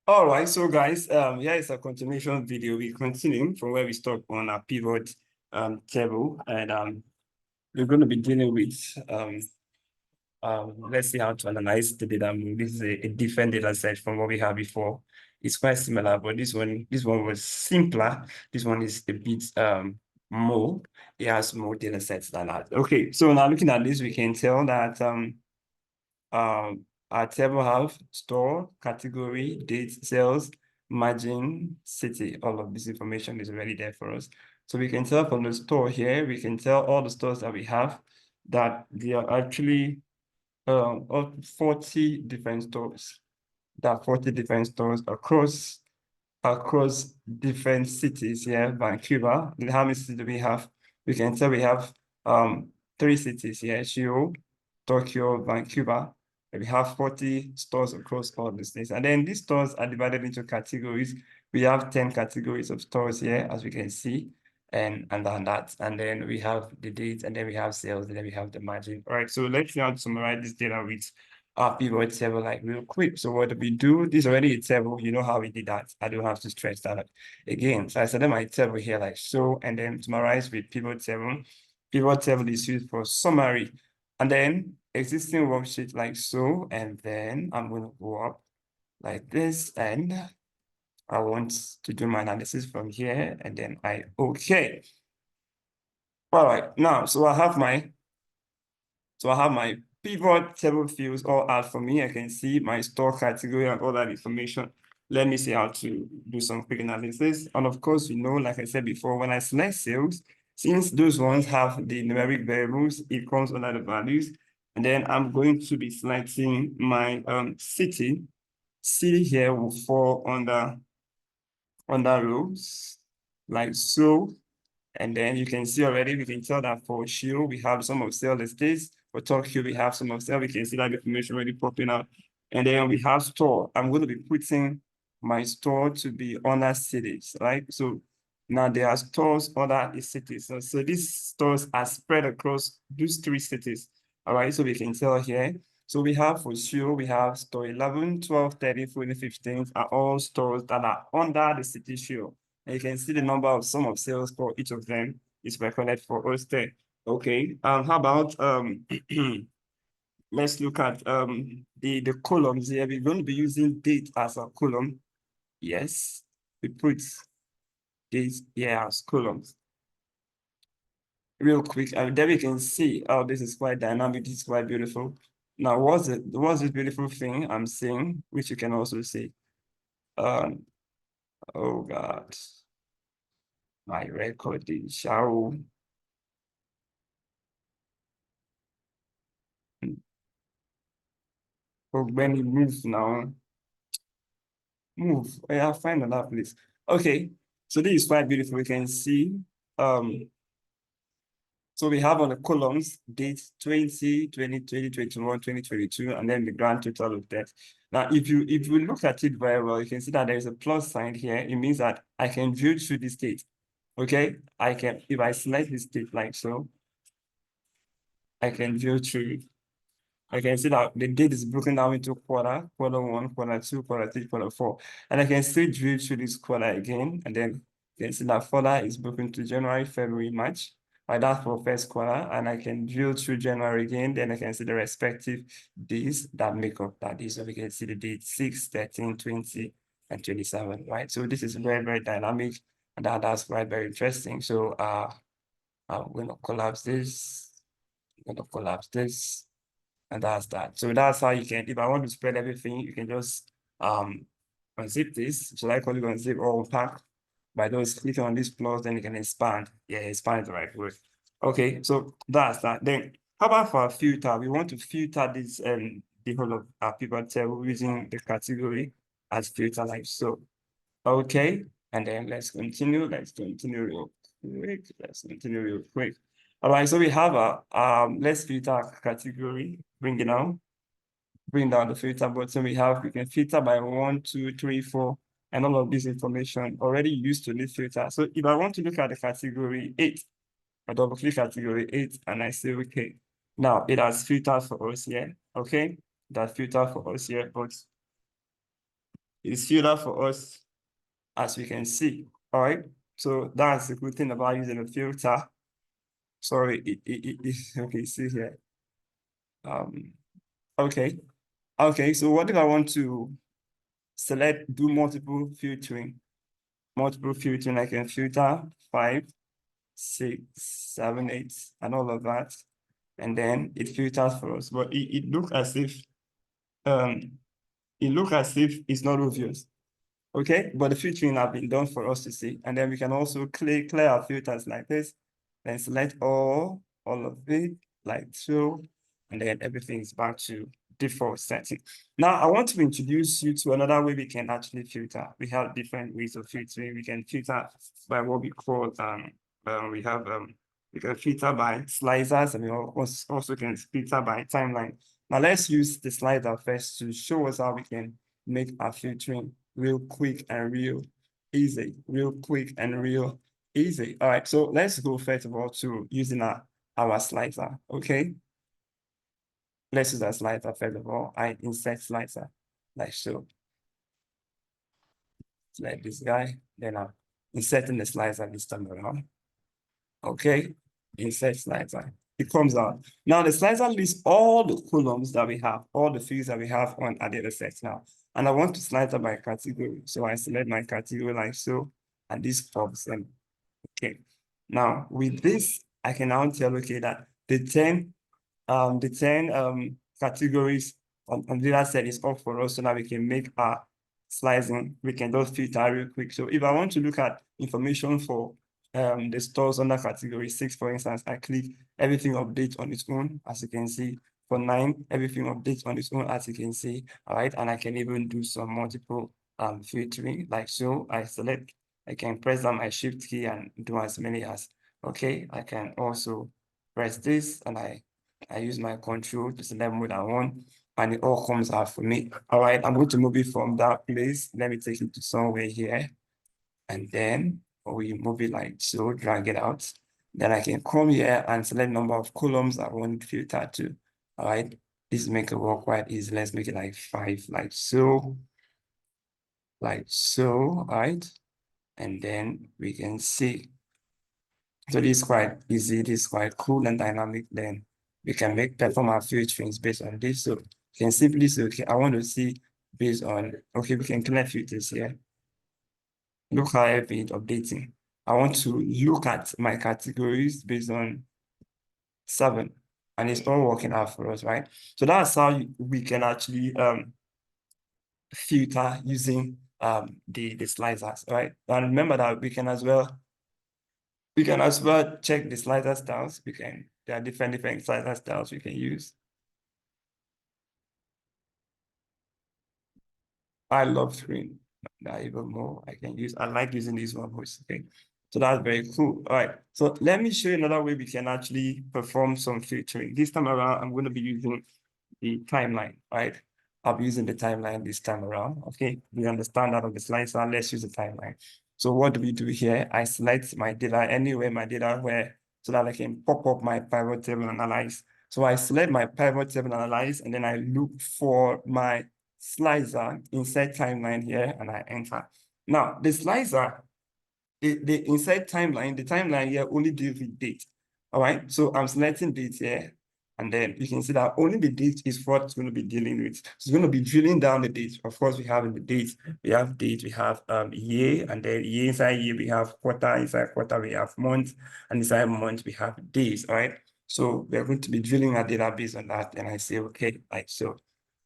All right, so guys, here is a continuation video. We continue from where we stopped on our pivot table, and we're going to be dealing with let's see how to analyze the data move. This is a different data set from what we had before. It's quite similar, but this one was simpler. This one is a bit more. It has more data sets than that. Okay, so now looking at this, we can tell that our table have store, category, date, sales, margin, city. All of this information is already there for us. So we can tell from the store here, we can tell all the stores that we have that they are actually 40 different stores. There are 40 different stores across different cities here. Vancouver. How many cities do we have? We can tell we have 3 cities here: Seoul, Tokyo, Vancouver. And we have 40 stores across all the states. And then these stores are divided into categories. We have 10 categories of stores here, as we can see, and then that. And then we have the dates, and then we have sales, and then we have the margin. All right, so let's now summarize this data with our pivot table like real quick. So what do we do? This is already a table. You know how we did that. I don't have to stretch that out again. So I set up my table here like so, and then summarize with pivot table. Pivot table is used for summary. And then existing worksheet like so, and then I'm going to go up like this, and I want to do my analysis from here, and then okay. All right, now, so I have my pivot table fields all out for me. I can see my store category and all that information. Let me see how to do some quick analysis. And of course, like I said before, when I select sales, since those ones have the numeric variables, it comes under the values. And then I'm going to be selecting my city. City here will fall under rows, like so. And then you can see already, we can tell that for Shio, we have some of sale estates. For Tokyo, we have some of sale. We can see that information already popping out. And then we have store. I'm going to be putting my store to be under cities, right? So now there are stores under the cities. So these stores are spread across those 3 cities. All right, so we can tell here. So we have for Shio, we have store 11, 12, 13, 14, 15 are all stores that are under the city Shio. And you can see the number of sum of sales for each of them is recorded for us there. Okay. How about let's look at the columns here. We're going to be using date as a column. Yes, we put date here as columns. Real quick, and then we can see oh, this is quite dynamic, this is quite beautiful. Now, what's this beautiful thing I'm seeing, which you can also see? Oh God. My recording shall when you move now, move. Yeah, find another place. Okay, so this is quite beautiful. We can see so we have on the columns date 2020, 2021, 2022, and then the grand total of that. Now, if you look at it very well, you can see that there is a plus sign here. It means that I can view through the state. Okay, I can, if I select the state like so, I can view through. I can see that the date is broken down into quarter 1, quarter 2, quarter 3, quarter 4. And I can still drill through this quarter again. And then you can see that further is broken to January, February, March. Like that for first quarter. And I can drill through January again. Then I can see the respective days that make up that day. So we can see the date 6, 13, 20, and 27, right? So this is very, very dynamic. And that's quite very interesting. So I'm going to collapse this. I'm going to collapse this. And that's that. So that's how you can, if I want to spread everything, you can just unzip this. So I call it unzip or unpack by just clicking on this plus, then you can expand. Yeah, expand is the right word. Okay, so that's that. Then how about for a filter? We want to filter this the whole of our pivot table using the category as filter like so. Okay, and then let's continue. Let's continue real quick. Let's continue real quick. All right, so we have a let's filter category, bring it down, bring down the filter button. We can filter by 1, 2, 3, 4, and all of this information already used to this filter. So if I want to look at the category 8, I double click category 8 and I say okay. Now it has filtered for us here. Okay, that filter for us here, but it is filled out for us, as we can see. All right. So that's the good thing about using a filter. Sorry, okay, see here. Okay. Okay, so what if I want to do multiple filtering? Multiple filtering, I can filter 5, 6, 7, 8, and all of that. And then it filters for us. But it looks as if it's not obvious. Okay, but the filtering have been done for us to see. And then we can also clear our filters like this, then select all of it like so, and then everything is back to default setting. Now I want to introduce you to another way we can actually filter. We have different ways of filtering. We can filter by what we call we can filter by slicers, and we also can filter by timeline. Now let's use the slider first to show us how we can make our filtering real quick and real easy. Real quick and real easy. All right, so let's go first of all to using our slicer. Okay, let's use our slicer first of all. I insert slicer like so. Like this guy, then I'm inserting the slicer this time around. Okay, insert slicer. It comes out. Now the slicer lists all the columns that we have, all the fields that we have on our data set now. And I want to slicer by category. So I select my category like so, and this pops in. Okay. Now with this, I can now tell, okay, that the 10 categories on the data set is up for us so that we can make our slicing. We can just filter real quick. So if I want to look at information for the stores under category 6, for instance, I click everything update on its own, as you can see. For 9, everything updates on its own, as you can see. All right, and I can even do some multiple filtering, like so. I can press down my shift key and do as many as. Okay, I can also press this and I use my control to select what I want, and it all comes out for me. All right, I'm going to move it from that place. Let me take it to somewhere here. And then we move it like so, drag it out. Then I can come here and select number of columns I want to filter to. All right, this make it work quite easy. Let's make it like 5, like so. All right. And then we can see. So this is quite easy, this is quite cool and dynamic. Then we can perform our filterings based on this. So you can simply say, okay, I want to see based on, okay, we can clear filters here. Look how everything is updating. I want to look at my categories based on 7, and it's all working out for us, right? So that's how we can actually filter using the slicers, right? And remember that we can as well check the slicer styles. There are different slicer styles we can use. I love screen. Even more. I like using this one most. Okay. So that's very cool. All right. So let me show you another way we can actually perform some filtering. This time around, I'm going to be using the timeline, right? I'll be using the timeline this time around. Okay. We understand that on the slide, so let's use the timeline. So what do we do here? I select my data anywhere, my data where, so that I can pop up my pivot table analyze. So I select my pivot table analyze, and then I look for my slicer, insert timeline here, and I enter. Now, the slicer, the insert timeline, the timeline here only deals with date. All right, so I'm selecting date here, and then you can see that only the date is what it's going to be dealing with. So it's going to be drilling down the date. Of course, we have in the date, we have year, and then year inside year, we have quarter, inside quarter, we have month, and inside month, we have days, all right? So we're going to be drilling our data based on that, and I say, okay, like so.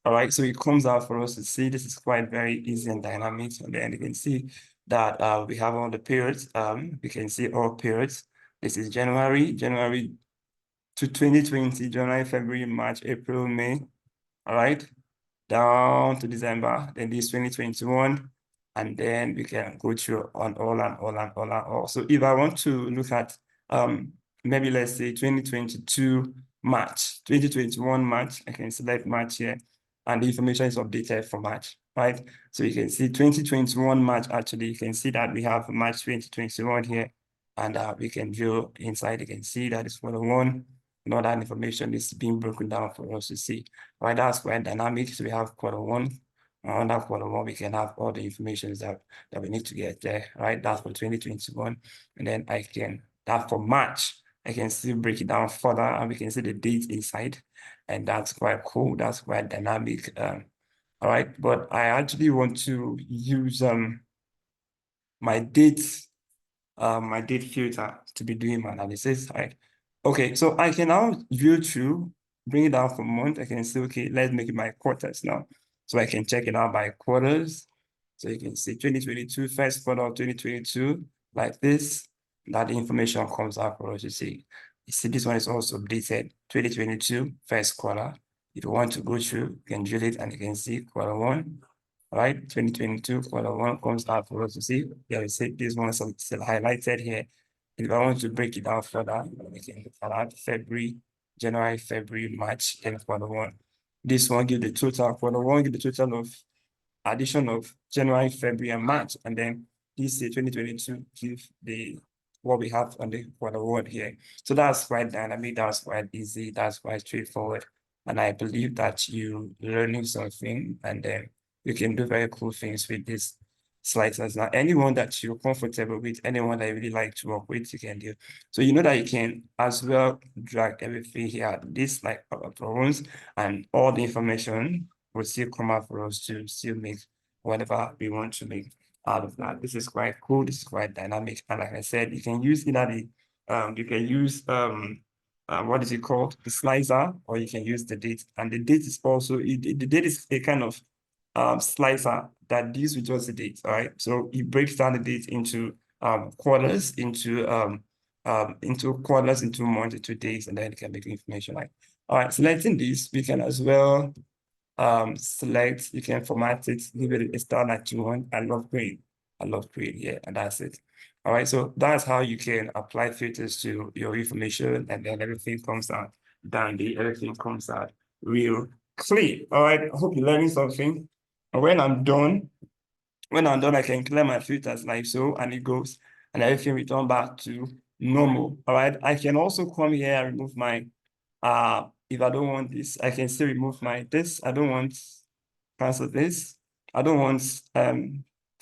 All right, so it comes out for us to see. This is quite very easy and dynamic. And then you can see that we have all the periods. We can see all periods. This is January to 2020, January, February, March, April, May. All right, down to December. Then this 2021, and then we can go through on all. So if I want to look at maybe let's say 2022 March, 2021 March, I can select March here, and the information is updated for March, right? So you can see 2021 March, actually, you can see that we have March 2021 here, and we can drill inside, you can see that it's one. And all that information is being broken down for us to see, right? That's quite dynamic. So we have quarter 1, Under column 1, we can have all the information that we need to get there, right? That's for 2021. And then I can, that for March, I can still break it down further and we can see the date inside. And that's quite cool. That's quite dynamic. All right, but I actually want to use my date filter to be doing my analysis, right? Okay, so I can now view through, bring it down for month. I can say, okay, let's make it my quarters now. So I can check it out by quarters. So you can see 2022, first quarter of 2022, like this, that information comes out for us to see. You see, this one is also updated 2022, first quarter. If you want to go through, you can drill it and you can see quarter 1, right? 2022, quarter 1 comes out for us to see. Yeah, we see this one is still highlighted here. If I want to break it down further, we can look at February, January, February, March, then quarter 1. This one give the total, quarter 1 give the total of addition of January, February, and March. And then this year, 2022, give the what we have on the quarter 1 here. So that's quite dynamic, that's quite easy, that's quite straightforward. And I believe that you learning something and then you can do very cool things with this sliders. Now, anyone that you're comfortable with, anyone that you really like to work with, you can do. So you know that you can as well drag everything here, this like ones, and all the information will still come out for us to still make whatever we want to make out of that. This is quite cool. This is quite dynamic. And like I said, you can use either the you can use what is it called? The slicer, or you can use the date. And the date is also the date is a kind of slicer that deals with just the date. All right. So it breaks down the date into quarters, into quarters, into months, into days, and then it can make information like. All right, selecting this, we can as well select, you can format it, give it a style that you want. I love green, yeah, and that's it. All right, so that's how you can apply filters to your information, and then everything comes out dandy, everything comes out real clean. All right, I hope you're learning something. And when I'm done, I can clear my filters like so, and it goes, and everything return back to normal. All right, I can also come here and remove my if I don't want this, I can still remove this. I don't want cancel this. I don't want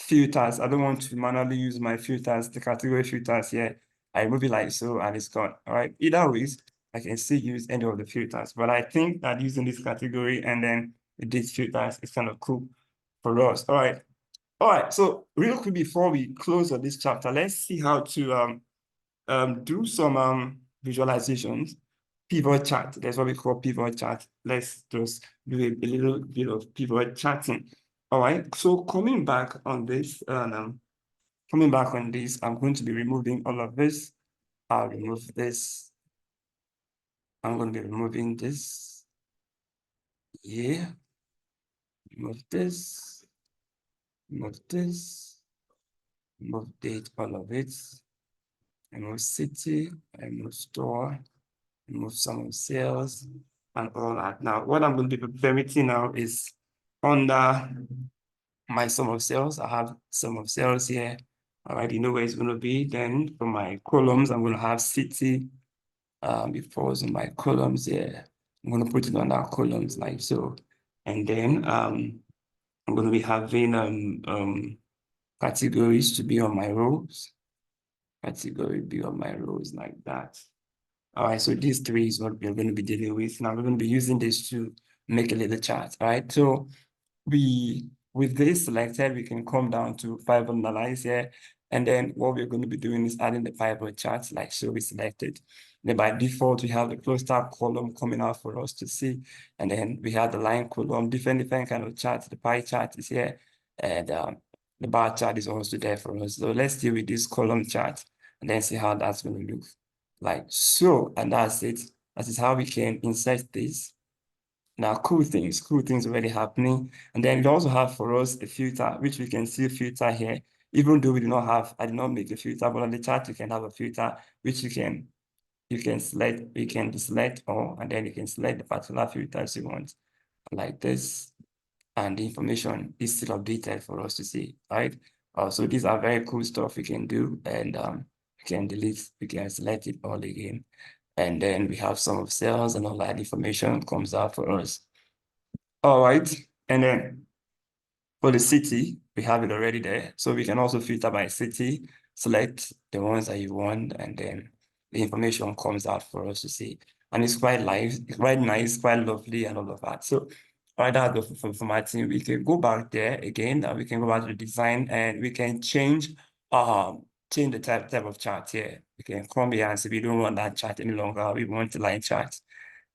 filters. I don't want to manually use my filters, the category filters here. I remove it like so and it's gone. All right. Either ways, I can still use any of the filters. But I think that using this category and then with these filters is kind of cool for us. All right. All right. So real quick before we close on this chapter, let's see how to do some visualizations. Pivot chart, that's what we call pivot chart. Let's just do a little bit of pivot charting. All right, so coming back on this, I'm going to be removing all of this. I'll remove this. I'm going to be removing this. Yeah. Remove this. Remove this. Remove date, all of it. Remove city. Remove store. Remove some sales and all that. Now, what I'm going to be permitting now is under my sum of sales. I have sum of sales here. All right, you know where it's going to be. Then for my columns, I'm going to have city before in my columns here. I'm going to put it on our columns like so. And then I'm going to be having categories to be on my rows. Category be on my rows like that. All right, so these three is what we're going to be dealing with. Now we're going to be using this to make a little chart, all right? So with this selected, we can come down to pivot analyze here. And then what we're going to be doing is adding the pivot charts like so we selected. Then by default, we have the cluster column coming out for us to see. And then we have the line column, different kind of charts. The pie chart is here. And the bar chart is also there for us. So let's deal with this column chart and then see how that's going to look like so. And that's it. That is how we can insert this. Now, cool things already happening. And then we also have for us a filter, which we can see filter here. Even though we do not have, I did not make a filter, but on the chart, you can have a filter, which you can select, you can deselect all, and then you can select the particular filters you want, like this. And the information is still updated for us to see, right? So these are very cool stuff we can do, and we can delete, we can select it all again. And then we have some of sales and all that information comes out for us. All right, and then For the city, we have it already there. So we can also filter by city, select the ones that you want, and then the information comes out for us to see. And it's quite live, it's quite nice, quite lovely, and all of that. So right now, the formatting, we can go back there again, and we can go back to the design, and we can change the type of chart here. We can come here and say we don't want that chart any longer. We want the line chart.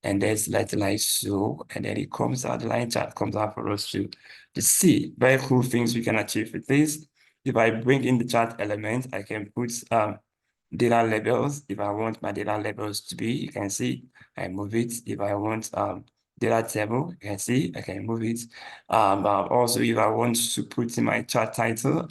And then select the line so, and then it comes out, the line chart comes out for us to see. Very cool things we can achieve with this. If I bring in the chart element, I can put data labels. If I want my data labels to be, you can see, I move it. If I want data table, you can see, I can move it. Also, if I want to put in my chart title,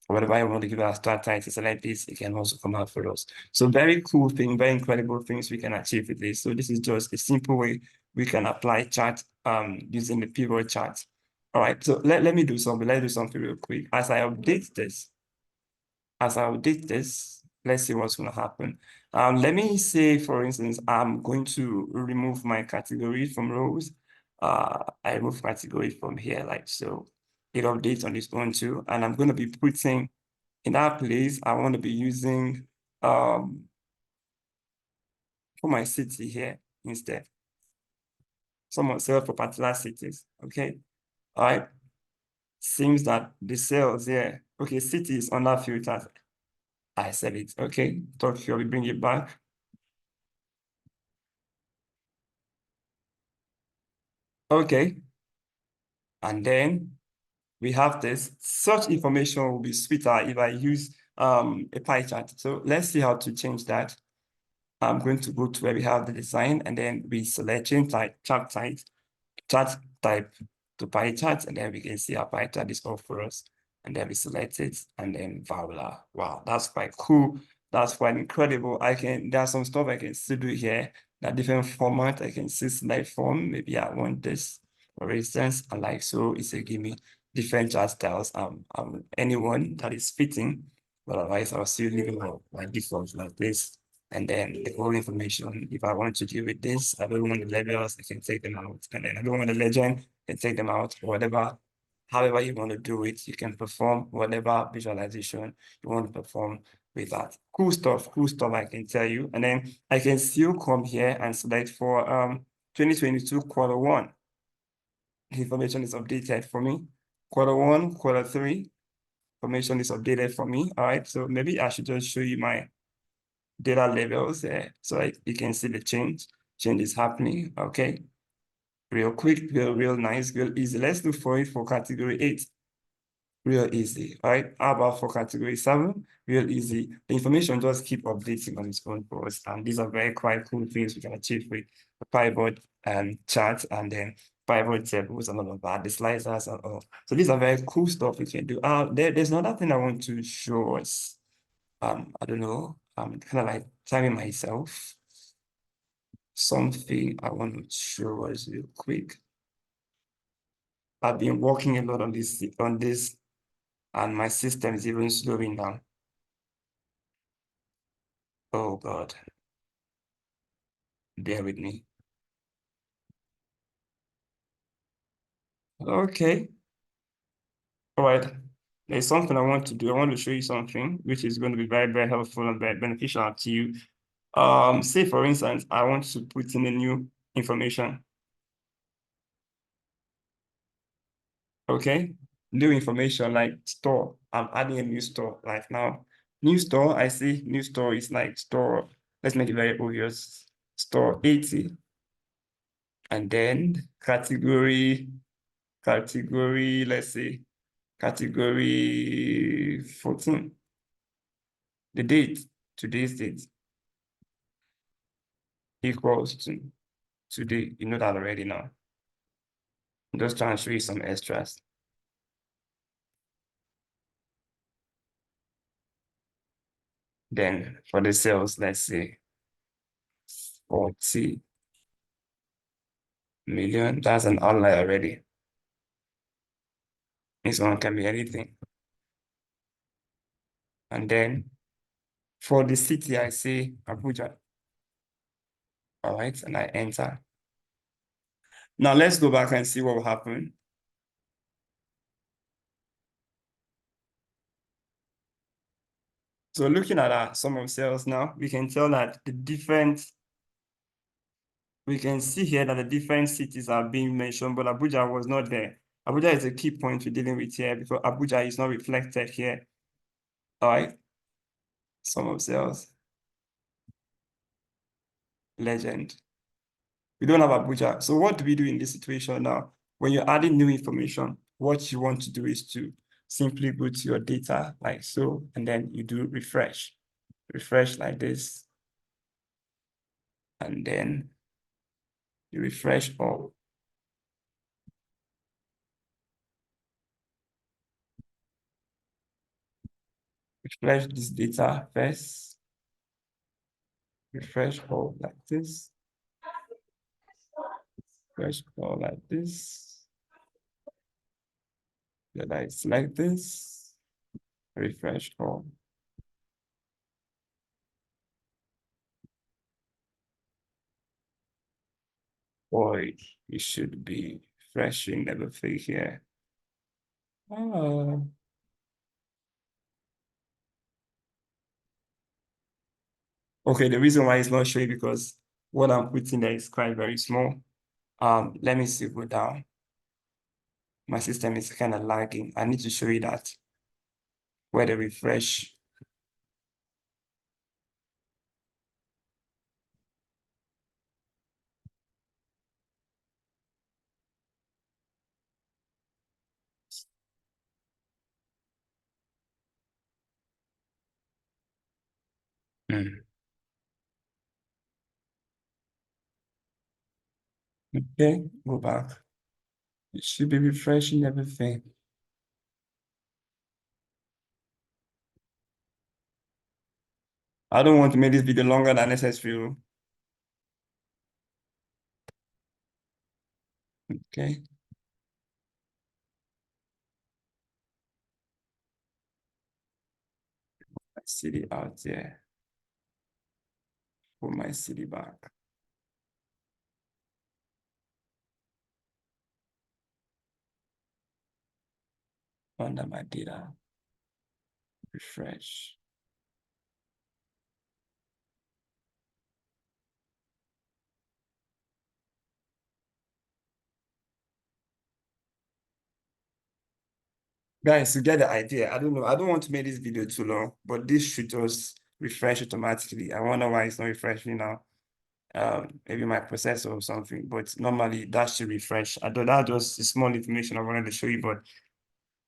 whatever I want to give it a start title, select this, it can also come out for us. So very cool thing, very incredible things we can achieve with this. So this is just a simple way we can apply chart using the pivot chart. All right, so let me do something. Let's do something real quick. As I update this, let's see what's going to happen. Let me say, for instance, I'm going to remove my category from rows. I remove category from here, like so. It updates on its own too. And I'm going to be putting in that place, I want to be using for my city here instead. Someone sell for particular cities. Okay. All right. Seems that the sales here. Okay, city is under filters. I said it. Okay. Tokyo, we bring it back. Okay. And then we have this. Such information will be sweeter if I use a pie chart. So let's see how to change that. I'm going to go to where we have the design, and then we select change type, chart type to pie chart, and then we can see our pie chart is all for us. And then we select it, and then voila. Wow, that's quite cool. That's quite incredible. There's some stuff I can still do here. That different format, I can see select form. Maybe I want this, for instance, and like so, it's a give me different chart styles. Anyone that is fitting, but otherwise I'll still leave it like default like this. And then the whole information, if I want to deal with this, I don't want the labels, I can take them out. And then I don't want the legend, I can take them out, whatever. However you want to do it, you can perform whatever visualization you want to perform with that. Cool stuff I can tell you. And then I can still come here and select for 2022 Q1. The information is updated for me. Q1, Q3, information is updated for me. All right, so maybe I should just show you my data labels there, so you can see the change is happening. Okay, real quick, real nice, real easy. Let's do for it for category 8. Real easy. All right, how about for category 7? Real easy. The information just keep updating on its own for us, and these are very quite cool things we can achieve with the pivot chart, and then pivot tables and all of that, the slicers and all. So these are very cool stuff we can do. There's another thing I want to show us. I don't know, I'm kind of like timing myself. Something I want to show us real quick. I've been working a lot on this, and my system is even slowing down. Oh God, bear with me. Okay, all right. There's something I want to do. I want to show you something which is going to be very, very helpful and very beneficial to you. Say for instance, I want to put in a new information. Okay, new information like store. I'm adding a new store like now. New store, I see new store is like store. Let's make it very obvious. Store 80. And then category, let's see, category 14. The date, today's date equals to today. You know that already now. I'm just trying to show you some extras. Then for the sales, let's say 40 million. That's an outlier already. This one can be anything. And then for the city, I say Abuja. All right, and I enter. Now let's go back and see what will happen. So looking at our sum of sales now, we can tell that we can see here that the different cities are being mentioned, but Abuja was not there. Abuja is a key point we're dealing with here because Abuja is not reflected here. All right, sum of sales, legend. We don't have Abuja. So what do we do in this situation now? When you're adding new information, what you want to do is to simply go to your data like so, and then you do refresh. Refresh like this, and then you refresh all. Refresh this data first. Refresh all like this. Refresh all like this. Then I select this. Refresh all. Boy, it should be refreshing everything here. Oh. Okay, the reason why it's not showing because what I'm putting there is quite very small. Let me see, go down. My system is kind of lagging. I need to show you that where the refresh. Okay, go back. It should be refreshing everything. I don't want to make this video longer than necessary. Okay. My city out there. Put my city back. Under my data. Refresh. Guys, you get the idea. I don't know. I don't want to make this video too long, but this should just refresh automatically. I wonder why it's not refreshing now. Maybe my processor or something, but normally that should refresh. I thought that was a small information I wanted to show you, but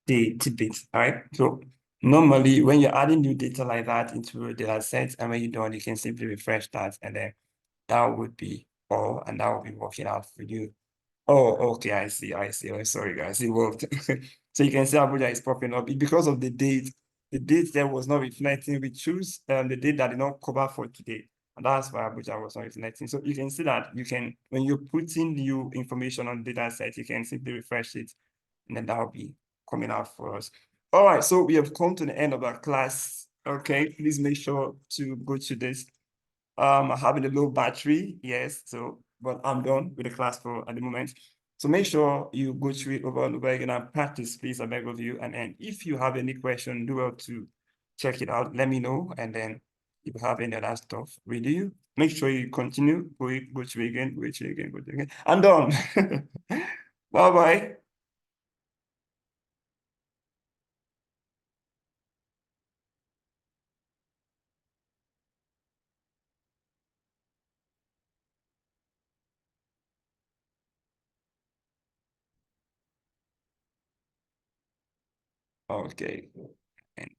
the tidbits, all right? So normally when you're adding new data like that into a data set, and when you're done, you can simply refresh that, and then that would be all, and that will be working out for you. Oh, okay, I see. Oh, sorry, guys, it worked. So you can see Abuja is popping up because of the date. The date there was not reflecting. We choose the date that did not cover for today. And that's why Abuja was not reflecting. So you can see that you can, when you're putting new information on the data set, you can simply refresh it, and then that will be coming out for us. All right, so we have come to the end of our class. Okay, please make sure to go to this having a low battery, yes, so but I'm done with the class for at the moment. So make sure you go through it over and over again and practice, please, I beg of you. And then if you have any question, do well to check it out, let me know. And then if you have any other stuff with you, make sure you continue, go through again, go through again, go through again. I'm done. Bye-bye. Okay. And